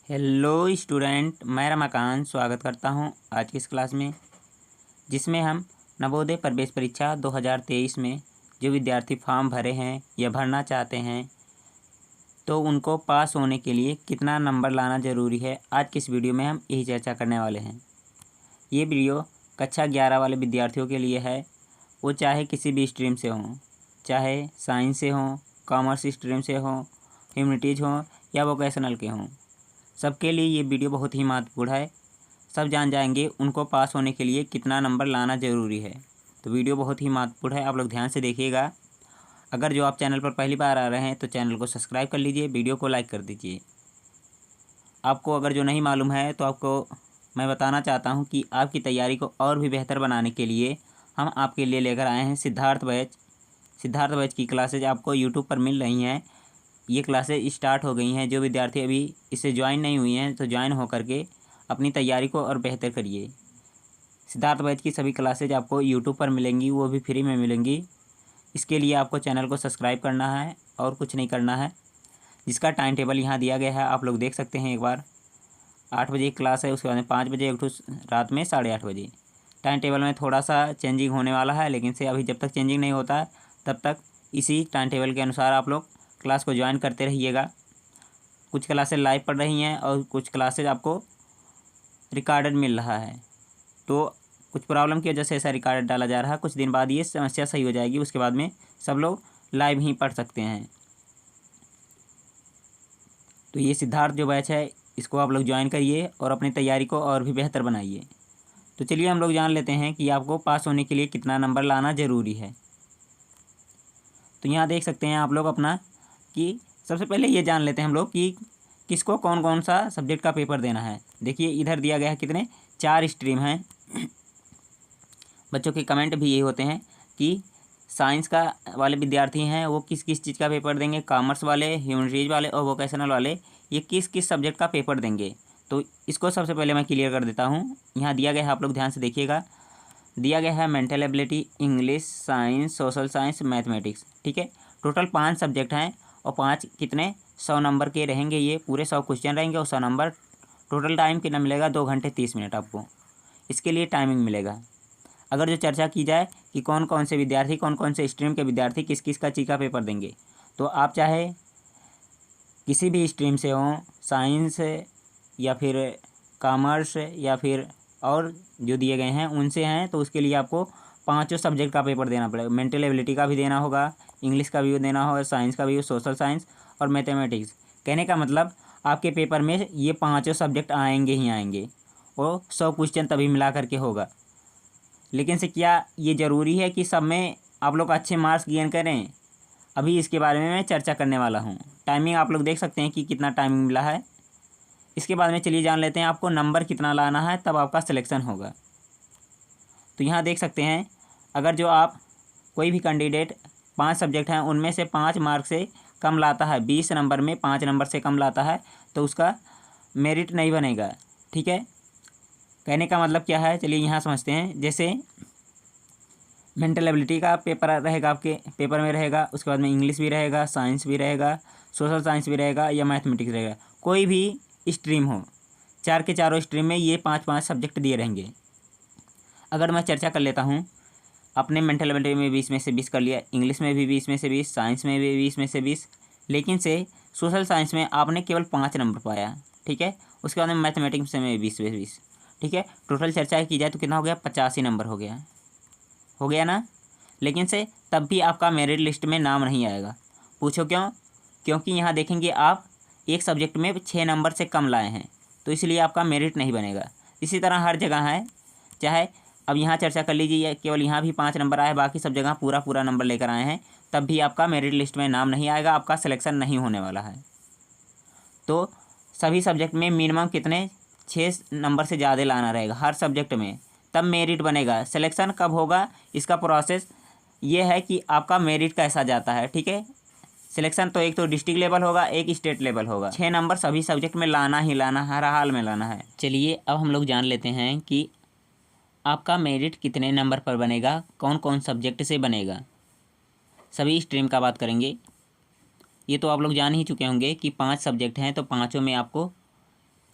Hello student, मैं रमाकांत स्वागत करता हूं आज की इस क्लास में, जिसमें हम नवोदय प्रवेश परीक्षा 2023 में जो विद्यार्थी फॉर्म भरे हैं या भरना चाहते हैं तो उनको पास होने के लिए कितना नंबर लाना ज़रूरी है। आज की इस वीडियो में हम यही चर्चा करने वाले हैं। ये वीडियो कक्षा 11 वाले विद्यार्थियों के लिए है। वो चाहे किसी भी स्ट्रीम से हों, चाहे साइंस से हों, कॉमर्स स्ट्रीम से हों, ह्यूमैनिटीज़ हों या वोकेशनल के हों, सबके लिए ये वीडियो बहुत ही महत्वपूर्ण है। सब जान जाएंगे उनको पास होने के लिए कितना नंबर लाना ज़रूरी है। तो वीडियो बहुत ही महत्वपूर्ण है, आप लोग ध्यान से देखिएगा। अगर जो आप चैनल पर पहली बार आ रहे हैं तो चैनल को सब्सक्राइब कर लीजिए, वीडियो को लाइक कर दीजिए। आपको अगर जो नहीं मालूम है तो आपको मैं बताना चाहता हूँ कि आपकी तैयारी को और भी बेहतर बनाने के लिए हम आपके लिए लेकर आए हैं सिद्धार्थ बैच की क्लासेज आपको यूट्यूब पर मिल रही हैं। ये क्लासेज स्टार्ट हो गई हैं। जो विद्यार्थी अभी इससे ज्वाइन नहीं हुई हैं तो ज्वाइन होकर के अपनी तैयारी को और बेहतर करिए। सिद्धार्थ बैच की सभी क्लासेज आपको यूट्यूब पर मिलेंगी, वो भी फ्री में मिलेंगी। इसके लिए आपको चैनल को सब्सक्राइब करना है और कुछ नहीं करना है। जिसका टाइम टेबल यहाँ दिया गया है, आप लोग देख सकते हैं। एक बार 8 बजे क्लास है, उसके बाद में 5 बजे, एक रात में 8:30 बजे। टाइम टेबल में थोड़ा सा चेंजिंग होने वाला है, लेकिन से अभी जब तक चेंजिंग नहीं होता है तब तक इसी टाइम टेबल के अनुसार आप लोग क्लास को ज्वाइन करते रहिएगा। कुछ क्लासेज लाइव पढ़ रही हैं और कुछ क्लासेज आपको रिकॉर्डेड मिल रहा है। तो कुछ प्रॉब्लम की वजह से ऐसा रिकॉर्डेड डाला जा रहा है। कुछ दिन बाद ये समस्या सही हो जाएगी, उसके बाद में सब लोग लाइव ही पढ़ सकते हैं। तो ये सिद्धार्थ जो बैच है, इसको आप लोग ज्वाइन करिए और अपनी तैयारी को और भी बेहतर बनाइए। तो चलिए हम लोग जान लेते हैं कि आपको पास होने के लिए कितना नंबर लाना ज़रूरी है। तो यहाँ देख सकते हैं आप लोग अपना कि सबसे पहले ये जान लेते हैं हम लोग कि किसको कौन कौन सा सब्जेक्ट का पेपर देना है। देखिए इधर दिया गया है कितने 4 स्ट्रीम हैं। बच्चों के कमेंट भी यही होते हैं कि साइंस का वाले विद्यार्थी हैं वो किस किस चीज़ का पेपर देंगे, कॉमर्स वाले, ह्यूमैनिटीज वाले और वोकेशनल वाले ये किस किस सब्जेक्ट का पेपर देंगे। तो इसको सबसे पहले मैं क्लियर कर देता हूँ। यहाँ दिया गया है, आप लोग ध्यान से देखिएगा। दिया गया है mental ability, English, science, social science, mathematics. ठीक है, टोटल 5 सब्जेक्ट हैं और 5 कितने 100 नंबर के रहेंगे। ये पूरे 100 क्वेश्चन रहेंगे और 100 नंबर। टोटल टाइम कितना मिलेगा, 2 घंटे 30 मिनट आपको इसके लिए टाइमिंग मिलेगा। अगर जो चर्चा की जाए कि कौन कौन से विद्यार्थी, कौन कौन से स्ट्रीम के विद्यार्थी किस किस का चीज़ का पेपर देंगे, तो आप चाहे किसी भी स्ट्रीम से हों, साइंस या फिर कॉमर्स या फिर और जो दिए गए हैं उनसे हैं, तो उसके लिए आपको 5 सब्जेक्ट का पेपर देना पड़ेगा। मेंटल एबिलिटी का भी देना होगा, इंग्लिश का भी देना होगा, साइंस का भी, सोशल साइंस और मैथमेटिक्स। कहने का मतलब आपके पेपर में ये 5 सब्जेक्ट आएंगे ही आएंगे और 100 क्वेश्चन तभी मिला करके होगा। लेकिन से क्या ये ज़रूरी है कि सब में आप लोग अच्छे मार्क्स गेन करें? अभी इसके बारे में मैं चर्चा करने वाला हूँ। टाइमिंग आप लोग देख सकते हैं कि कितना टाइमिंग मिला है। इसके बाद में चलिए जान लेते हैं आपको नंबर कितना लाना है, तब आपका सिलेक्शन होगा। तो यहाँ देख सकते हैं, अगर जो आप कोई भी कैंडिडेट 5 सब्जेक्ट हैं उनमें से 5 मार्क्स से कम लाता है, 20 नंबर में 5 नंबर से कम लाता है, तो उसका मेरिट नहीं बनेगा। ठीक है, कहने का मतलब क्या है, चलिए यहाँ समझते हैं। जैसे मेंटल एबिलिटी का पेपर रहेगा, आपके पेपर में रहेगा, उसके बाद में इंग्लिश भी रहेगा, साइंस भी रहेगा, सोशल साइंस भी रहेगा या मैथमेटिक्स रहेगा। कोई भी स्ट्रीम हो, 4 के चारों स्ट्रीम में ये 5-5 सब्जेक्ट दिए रहेंगे। अगर मैं चर्चा कर लेता हूँ, अपने मेंटल एबिलिटी में 20 में से 20 कर लिया, इंग्लिश में भी 20 में से 20, साइंस में भी 20 में से 20, लेकिन से सोशल साइंस में आपने केवल 5 नंबर पाया। ठीक है, उसके बाद में मैथमेटिक्स में 20 में 20। ठीक है, टोटल चर्चा की जाए तो कितना हो गया, 85 नंबर हो गया ना। लेकिन से तब भी आपका मेरिट लिस्ट में नाम नहीं आएगा। पूछो क्यों? क्योंकि यहाँ देखेंगे आप एक सब्जेक्ट में 6 नंबर से कम लाए हैं, तो इसलिए आपका मेरिट नहीं बनेगा। इसी तरह हर जगह है, चाहे अब यहाँ चर्चा कर लीजिए, केवल यहाँ भी 5 नंबर आए, बाकी सब जगह पूरा नंबर लेकर आए हैं, तब भी आपका मेरिट लिस्ट में नाम नहीं आएगा, आपका सिलेक्शन नहीं होने वाला है। तो सभी सब्जेक्ट में मिनिमम कितने 6 नंबर से ज़्यादा लाना रहेगा हर सब्जेक्ट में, तब मेरिट बनेगा। सिलेक्शन कब होगा, इसका प्रोसेस ये है कि आपका मेरिट कैसा जाता है। ठीक है, सिलेक्शन तो एक तो डिस्ट्रिक्ट लेवल होगा, एक स्टेट लेवल होगा। 6 नंबर सभी सब्जेक्ट में लाना ही लाना, हर हाल में लाना है। चलिए अब हम लोग जान लेते हैं कि आपका मेरिट कितने नंबर पर बनेगा, कौन कौन सब्जेक्ट से बनेगा। सभी स्ट्रीम का बात करेंगे। ये तो आप लोग जान ही चुके होंगे कि 5 सब्जेक्ट हैं, तो पाँचों में आपको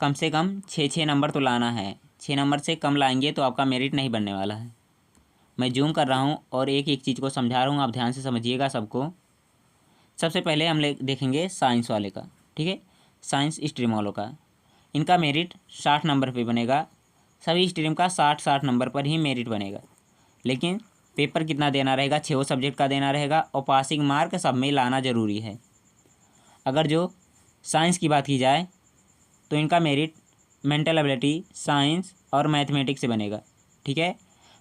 कम से कम 6 नंबर तो लाना है। 6 नंबर से कम लाएंगे तो आपका मेरिट नहीं बनने वाला है। मैं जूम कर रहा हूँ और एक एक चीज़ को समझा रहा हूँ, आप ध्यान से समझिएगा सबको। सबसे पहले हम देखेंगे साइंस वाले का, ठीक है, साइंस स्ट्रीम वालों का। इनका मेरिट 60 नंबर पे बनेगा। सभी स्ट्रीम का 60 नंबर पर ही मेरिट बनेगा। लेकिन पेपर कितना देना रहेगा, 6 सब्जेक्ट का देना रहेगा और पासिंग मार्क सब में लाना ज़रूरी है। अगर जो साइंस की बात की जाए तो इनका मेरिट मेंटल एबिलिटी, साइंस और मैथमेटिक्स से बनेगा, ठीक है।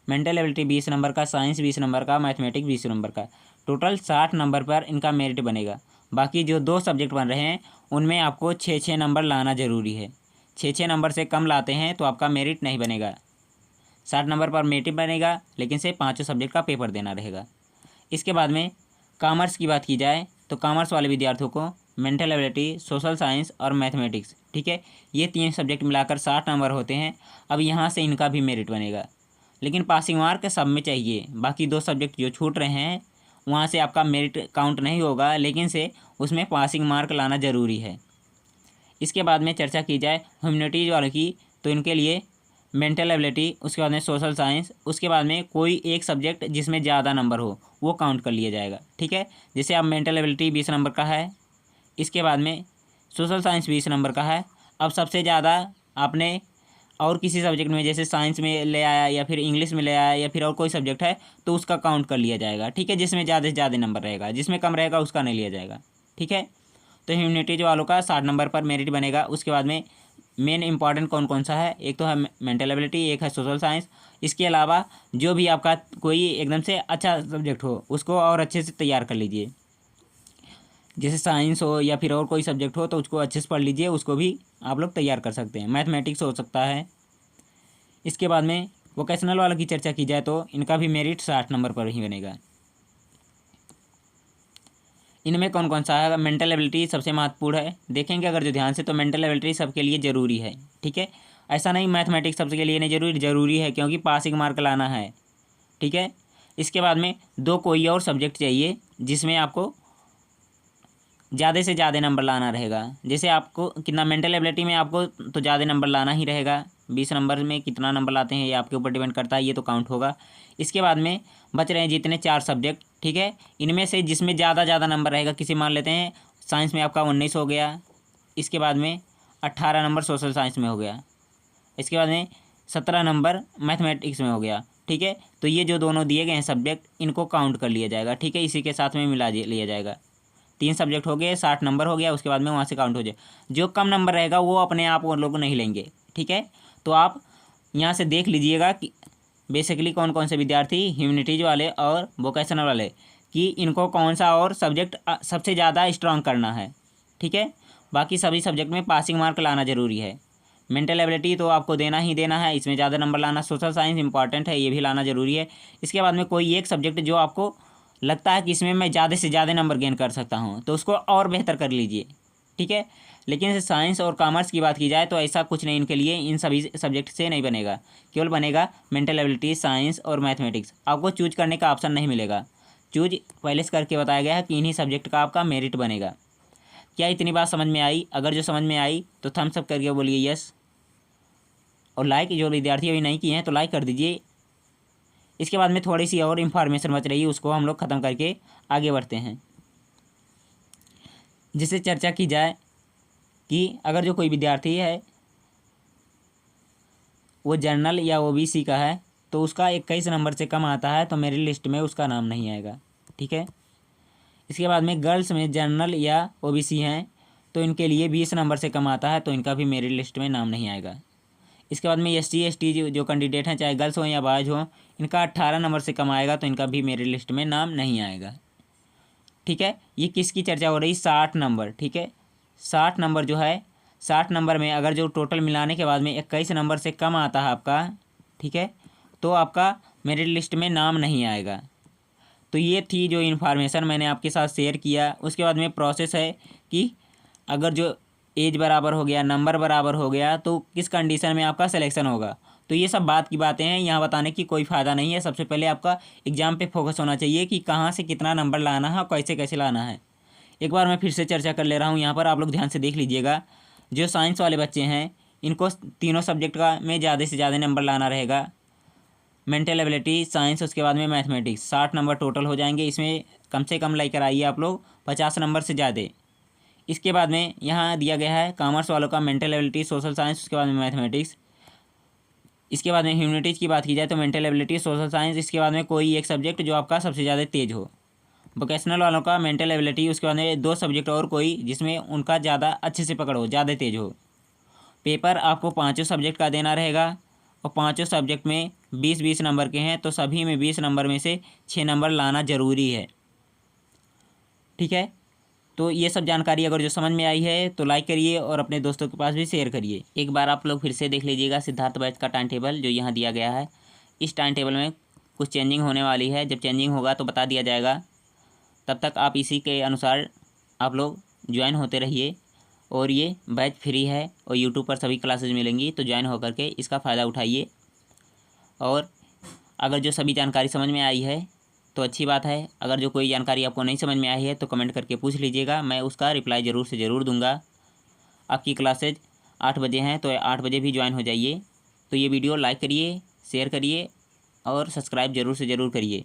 मेंटल एबिलिटी 20 नंबर का, साइंस 20 नंबर का, मैथमेटिक्स 20 नंबर का, टोटल 60 नंबर पर इनका मेरिट बनेगा। बाकी जो 2 सब्जेक्ट बन रहे हैं उनमें आपको 6 नंबर लाना ज़रूरी है। 6 नंबर से कम लाते हैं तो आपका मेरिट नहीं बनेगा। 60 नंबर पर मेरिट बनेगा, लेकिन से 5 सब्जेक्ट का पेपर देना रहेगा। इसके बाद में कॉमर्स की बात की जाए तो कॉमर्स वाले विद्यार्थियों को मेंटल एबिलिटी, सोशल साइंस और मैथमेटिक्स, ठीक है, ये 3 सब्जेक्ट मिलाकर 60 नंबर होते हैं। अब यहाँ से इनका भी मेरिट बनेगा, लेकिन पासिंग मार्क सब में चाहिए। बाकी 2 सब्जेक्ट जो छूट रहे हैं वहाँ से आपका मेरिट काउंट नहीं होगा, लेकिन से उसमें पासिंग मार्क लाना ज़रूरी है। इसके बाद में चर्चा की जाए ह्यूमैनिटीज़ वालों की तो इनके लिए मेंटल एबिलिटी, उसके बाद में सोशल साइंस, उसके बाद में कोई एक सब्जेक्ट जिसमें ज़्यादा नंबर हो वो काउंट कर लिया जाएगा, ठीक है। जैसे अब मेंटल एबिलिटी 20 नंबर का है, इसके बाद में सोशल साइंस 20 नंबर का है। अब सबसे ज़्यादा आपने और किसी सब्जेक्ट में जैसे साइंस में ले आया या फिर इंग्लिश में ले आया या फिर और कोई सब्जेक्ट है तो उसका काउंट कर लिया जाएगा, ठीक है, जिसमें ज़्यादा से ज़्यादा नंबर रहेगा। जिसमें कम रहेगा उसका नहीं लिया जाएगा, ठीक है। तो ह्यूमैनिटीज वालों का 60 नंबर पर मेरिट बनेगा। उसके बाद में मेन इंपॉर्टेंट कौन कौन सा है, एक तो है मेंटल एबिलिटी, एक है सोशल साइंस। इसके अलावा जो भी आपका कोई एकदम से अच्छा सब्जेक्ट हो उसको और अच्छे से तैयार कर लीजिए। जैसे साइंस हो या फिर और कोई सब्जेक्ट हो तो उसको अच्छे से पढ़ लीजिए, उसको भी आप लोग तैयार कर सकते हैं। मैथमेटिक्स हो सकता है। इसके बाद में वोकेशनल वालों की चर्चा की जाए तो इनका भी मेरिट 60 नंबर पर ही बनेगा। इनमें कौन कौन सा है, मेंटल एबिलिटी सबसे महत्वपूर्ण है। देखेंगे अगर जो ध्यान से तो मेंटल एबिलिटी सबके लिए ज़रूरी है, ठीक है। ऐसा नहीं मैथमेटिक्स सबके लिए नहीं ज़रूरी है, क्योंकि पासिंग मार्क लाना है, ठीक है। इसके बाद में 2 कोई और सब्जेक्ट चाहिए जिसमें आपको ज़्यादा से ज़्यादा नंबर लाना रहेगा। जैसे आपको कितना मेंटल एबिलिटी में आपको तो ज़्यादा नंबर लाना ही रहेगा। 20 नंबर में कितना नंबर लाते हैं ये आपके ऊपर डिपेंड करता है, ये तो काउंट होगा। इसके बाद में बच रहे हैं जितने 4 सब्जेक्ट, ठीक है। इनमें से जिसमें ज़्यादा नंबर रहेगा, किसी मान लेते हैं साइंस में आपका 19 हो गया, इसके बाद में 18 नंबर सोशल साइंस में हो गया, इसके बाद में 17 नंबर मैथमेटिक्स में हो गया, ठीक है। तो ये जो दोनों दिए गए हैं सब्जेक्ट इनको काउंट कर लिया जाएगा, ठीक है, इसी के साथ में मिला लिया जाएगा। 3 सब्जेक्ट हो गए, 60 नंबर हो गया। उसके बाद में वहाँ से काउंट हो जाए। जो कम नंबर रहेगा वो अपने आप वो लोग नहीं लेंगे, ठीक है। तो आप यहाँ से देख लीजिएगा कि बेसिकली कौन कौन से विद्यार्थी ह्यूमैनिटीज वाले और वोकेशनल वाले कि इनको कौन सा और सब्जेक्ट सबसे ज़्यादा स्ट्रांग करना है, ठीक है। बाकी सभी सब्जेक्ट में पासिंग मार्क लाना ज़रूरी है। मेंटल एबिलिटी तो आपको देना ही देना है, इसमें ज़्यादा नंबर लाना। सोशल साइंस इंपॉर्टेंट है, ये भी लाना ज़रूरी है। इसके बाद में कोई एक सब्जेक्ट जो आपको लगता है कि इसमें मैं ज़्यादा से ज़्यादा नंबर गेन कर सकता हूँ तो उसको और बेहतर कर लीजिए, ठीक है। लेकिन साइंस और कॉमर्स की बात की जाए तो ऐसा कुछ नहीं इनके लिए, इन सभी सब्जेक्ट से नहीं बनेगा। केवल बनेगा मेंटल एबिलिटी, साइंस और मैथमेटिक्स। आपको चूज करने का ऑप्शन नहीं मिलेगा। चूज पहले से करके बताया गया है कि इन्हीं सब्जेक्ट का आपका मेरिट बनेगा। क्या इतनी बात समझ में आई? अगर जो समझ में आई तो थम्स अप करके बोलिए यस, और लाइक जो विद्यार्थी अभी नहीं किए हैं तो लाइक कर दीजिए। इसके बाद में थोड़ी सी और इन्फॉर्मेशन बच रही है, उसको हम लोग ख़त्म करके आगे बढ़ते हैं। जिससे चर्चा की जाए कि अगर जो कोई विद्यार्थी है वो जनरल या ओबीसी का है तो उसका 21 नंबर से कम आता है तो मेरी लिस्ट में उसका नाम नहीं आएगा, ठीक है। इसके बाद में गर्ल्स में जनरल या ओबीसी हैं तो इनके लिए 20 नंबर से कम आता है तो इनका भी मेरी लिस्ट में नाम नहीं आएगा। इसके बाद में एसटी एसटी जो कैंडिडेट हैं, चाहे गर्ल्स हो या बॉयज हो, इनका 18 नंबर से कम आएगा तो इनका भी मेरी लिस्ट में नाम नहीं आएगा, ठीक है। ये किसकी चर्चा हो रही? 60 नंबर, ठीक है। 60 नंबर जो है, 60 नंबर में अगर जो टोटल मिलाने के बाद में 21 नंबर से कम आता है आपका, ठीक है, तो आपका मेरिट लिस्ट में नाम नहीं आएगा। तो ये थी जो इन्फॉर्मेशन मैंने आपके साथ शेयर किया। उसके बाद में प्रोसेस है कि अगर जो एज बराबर हो गया, नंबर बराबर हो गया, तो किस कंडीशन में आपका सिलेक्शन होगा। तो ये सब बात की बातें हैं, यहाँ बताने की कोई फ़ायदा नहीं है। सबसे पहले आपका एग्ज़ाम पे फोकस होना चाहिए कि कहाँ से कितना नंबर लाना है और कैसे कैसे लाना है। एक बार मैं फिर से चर्चा कर ले रहा हूँ यहाँ पर, आप लोग ध्यान से देख लीजिएगा। जो साइंस वाले बच्चे हैं इनको तीनों सब्जेक्ट का में ज़्यादा से ज़्यादा नंबर लाना रहेगा। मेंटल एबिलिटी, साइंस, उसके बाद में मैथमेटिक्स, 60 नंबर टोटल हो जाएंगे। इसमें कम से कम लेकर आइए आप लोग 50 नंबर से ज़्यादा। इसके बाद में यहाँ दिया गया है कॉमर्स वालों का मेंटल एबिलिटी, सोशल साइंस, उसके बाद में मैथमेटिक्स। इसके बाद में ह्यूमैनिटीज़ की बात की जाए तो मेंटल एबिलिटी, सोशल साइंस, इसके बाद में कोई एक सब्जेक्ट जो आपका सबसे ज़्यादा तेज हो। वोकेशनल वालों का मेंटल एबिलिटी, उसके बाद में 2 सब्जेक्ट और कोई जिसमें उनका ज़्यादा अच्छे से पकड़ हो, ज़्यादा तेज हो। पेपर आपको 5 सब्जेक्ट का देना रहेगा और 5 सब्जेक्ट में 20-20 नंबर के हैं, तो सभी में 20 नंबर में से 6 नंबर लाना ज़रूरी है। ठीक है, तो ये सब जानकारी अगर जो समझ में आई है तो लाइक करिए और अपने दोस्तों के पास भी शेयर करिए। एक बार आप लोग फिर से देख लीजिएगा सिद्धार्थ बैच का टाइम टेबल जो यहाँ दिया गया है। इस टाइम टेबल में कुछ चेंजिंग होने वाली है, जब चेंजिंग होगा तो बता दिया जाएगा। तब तक आप इसी के अनुसार आप लोग ज्वाइन होते रहिए। और ये बैच फ्री है और यूट्यूब पर सभी क्लासेज मिलेंगी, तो ज्वाइन होकर के इसका फ़ायदा उठाइए। और अगर जो सभी जानकारी समझ में आई है तो अच्छी बात है। अगर जो कोई जानकारी आपको नहीं समझ में आई है तो कमेंट करके पूछ लीजिएगा, मैं उसका रिप्लाई ज़रूर से ज़रूर दूंगा। आपकी क्लासेज 8 बजे हैं तो 8 बजे भी ज्वाइन हो जाइए। तो ये वीडियो लाइक करिए, शेयर करिए और सब्सक्राइब ज़रूर से ज़रूर करिए।